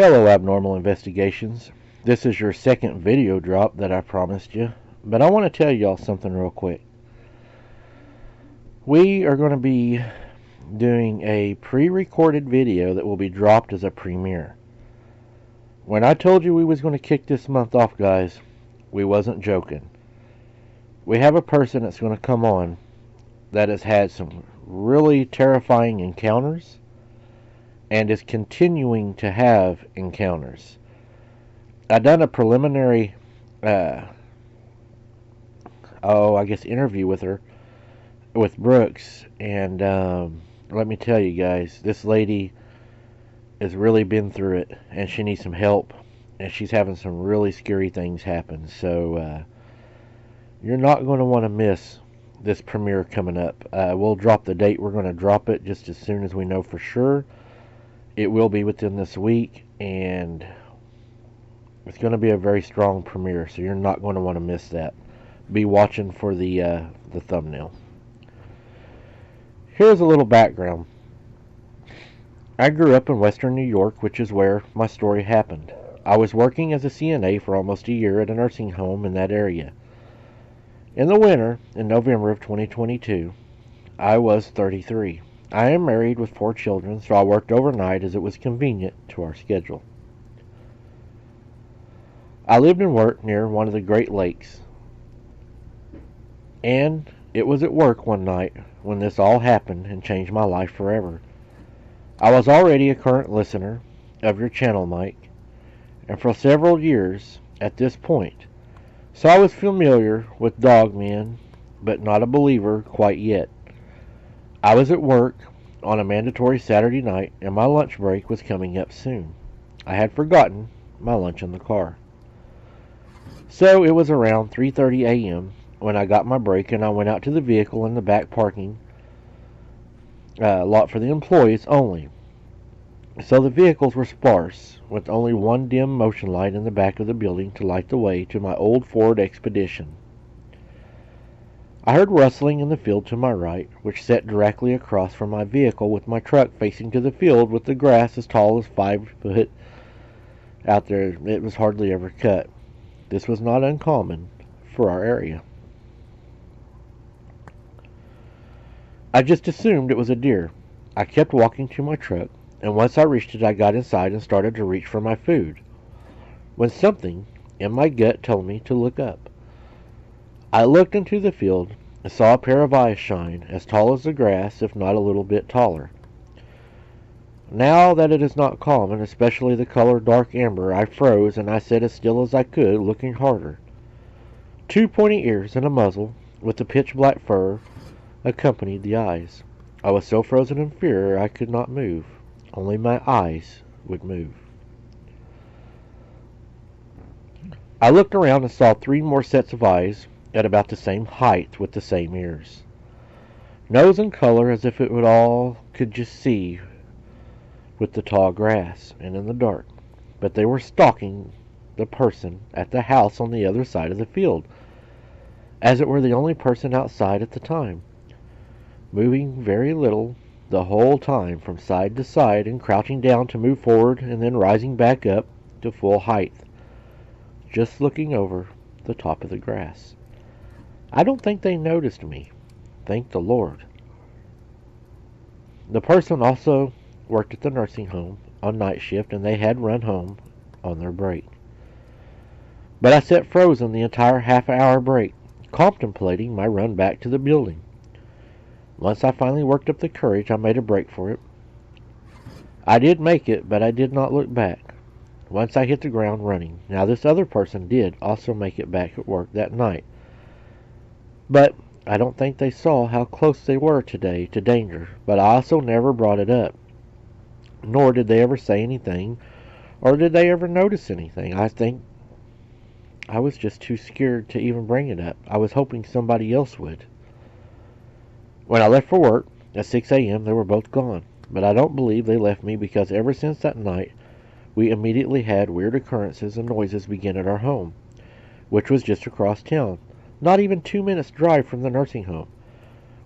Hello, Abnormal Investigations. This is your second video drop that I promised you, but I want to tell y'all something real quick. We are going to be doing a pre-recorded video that will be dropped as a premiere. When I told you we was going to kick this month off, guys, we wasn't joking. We have a person that's going to come on that has had some really terrifying encounters and is continuing to have encounters. I done a preliminary, interview with her, with Brooks, and let me tell you guys, this lady has really been through it, and she needs some help, and she's having some really scary things happen. So you're not going to want to miss this premiere coming up. We'll drop the date. We're going to drop it just as soon as we know for sure. It will be within this week, and it's going to be a very strong premiere, so you're not going to want to miss that. Be watching for the thumbnail. Here's a little background. I grew up in Western New York, which is where my story happened. I was working as a CNA for almost a year at a nursing home in that area. In the winter, in November of 2022, I was 33. I am married with 4 children, so I worked overnight as it was convenient to our schedule. I lived and worked near one of the Great Lakes, and it was at work one night when this all happened and changed my life forever. I was already a current listener of your channel, Mike, and for several years at this point, so I was familiar with Dogmen, but not a believer quite yet. I was at work on a mandatory Saturday night, and my lunch break was coming up soon. I had forgotten my lunch in the car. So it was around 3:30 a.m. when I got my break, and I went out to the vehicle in the back parking lot for the employees only. So the vehicles were sparse, with only one dim motion light in the back of the building to light the way to my old Ford Expedition. I heard rustling in the field to my right, which sat directly across from my vehicle, with my truck facing to the field with the grass as tall as 5 foot out there. It was hardly ever cut. This was not uncommon for our area. I just assumed it was a deer. I kept walking to my truck, and once I reached it, I got inside and started to reach for my food, when something in my gut told me to look up. I looked into the field and saw a pair of eyes shine, as tall as the grass, if not a little bit taller. Now that it is not common, especially the color dark amber, I froze, and I sat as still as I could, looking harder. 2 pointy ears and a muzzle with the pitch black fur accompanied the eyes. I was so frozen in fear I could not move. Only my eyes would move. I looked around and saw 3 more sets of eyes at about the same height with the same ears. Nose and color as if it would all could just see with the tall grass and in the dark. But they were stalking the person at the house on the other side of the field, as it were the only person outside at the time, moving very little the whole time from side to side and crouching down to move forward and then rising back up to full height, just looking over the top of the grass. I don't think they noticed me. Thank the Lord. The person also worked at the nursing home on night shift, and they had run home on their break. But I sat frozen the entire half-hour break, contemplating my run back to the building. Once I finally worked up the courage, I made a break for it. I did make it, but I did not look back once I hit the ground running. Now this other person did also make it back at work that night, but I don't think they saw how close they were today to danger. But I also never brought it up, nor did they ever say anything, or did they ever notice anything. I think I was just too scared to even bring it up. I was hoping somebody else would. When I left for work at 6 a.m., they were both gone, but I don't believe they left me, because ever since that night, we immediately had weird occurrences and noises begin at our home, which was just across town, not even 2 minutes' drive from the nursing home.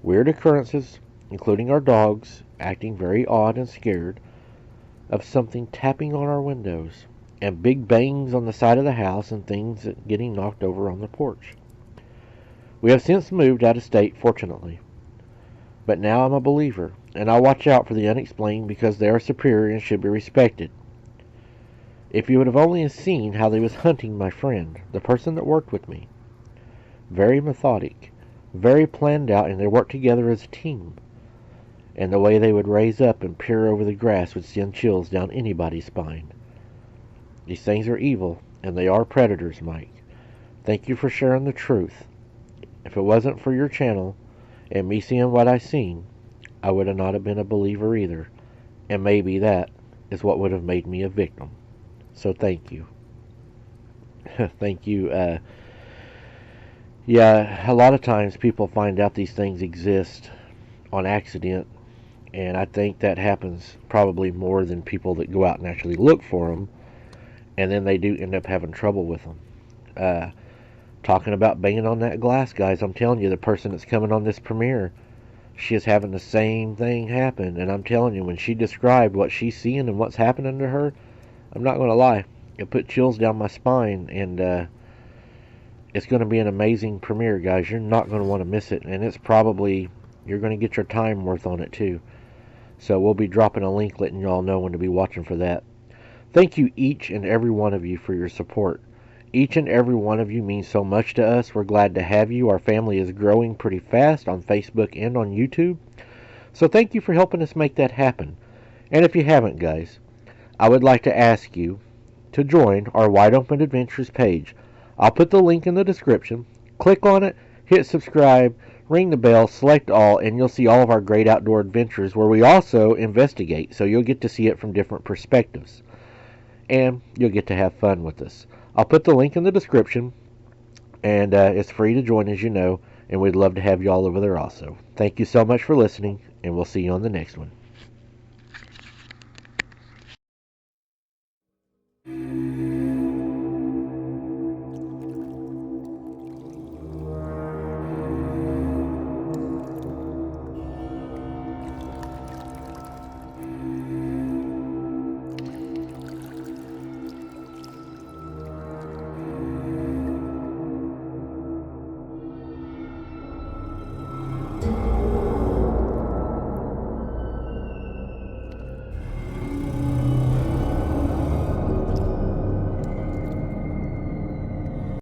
Weird occurrences, including our dogs acting very odd and scared, of something tapping on our windows, and big bangs on the side of the house and things getting knocked over on the porch. We have since moved out of state, fortunately. But now I'm a believer, and I watch out for the unexplained because they are superior and should be respected. If you would have only seen how they was hunting my friend, the person that worked with me. Very methodic, very planned out, and they worked together as a team. And the way they would raise up and peer over the grass would send chills down anybody's spine. These things are evil, and they are predators, Mike. Thank you for sharing the truth. If it wasn't for your channel and me seeing what I seen, I would have not have been a believer either. And maybe that is what would have made me a victim. So thank you. Thank you. Yeah, a lot of times people find out these things exist on accident, and I think that happens probably more than people that go out and actually look for them, and then they do end up having trouble with them. Talking about banging on that glass, guys, I'm telling you, the person that's coming on this premiere, she is having the same thing happen, and I'm telling you, when she described what she's seeing and what's happening to her, I'm not going to lie, it put chills down my spine, and it's going to be an amazing premiere, guys. You're not going to want to miss it, and it's probably, you're going to get your time worth on it too. So we'll be dropping a link letting you all know when to be watching for that. Thank you, each and every one of you, for your support. Each and every one of you means so much to us. We're glad to have you. Our family is growing pretty fast on Facebook and on YouTube. So thank you for helping us make that happen. And if you haven't, guys, I would like to ask you to join our Wide Open Adventures page. I'll put the link in the description. Click on it, hit subscribe, ring the bell, select all, and you'll see all of our great outdoor adventures where we also investigate, so you'll get to see it from different perspectives. And you'll get to have fun with us. I'll put the link in the description, and it's free to join, as you know, and we'd love to have you all over there also. Thank you so much for listening, and we'll see you on the next one.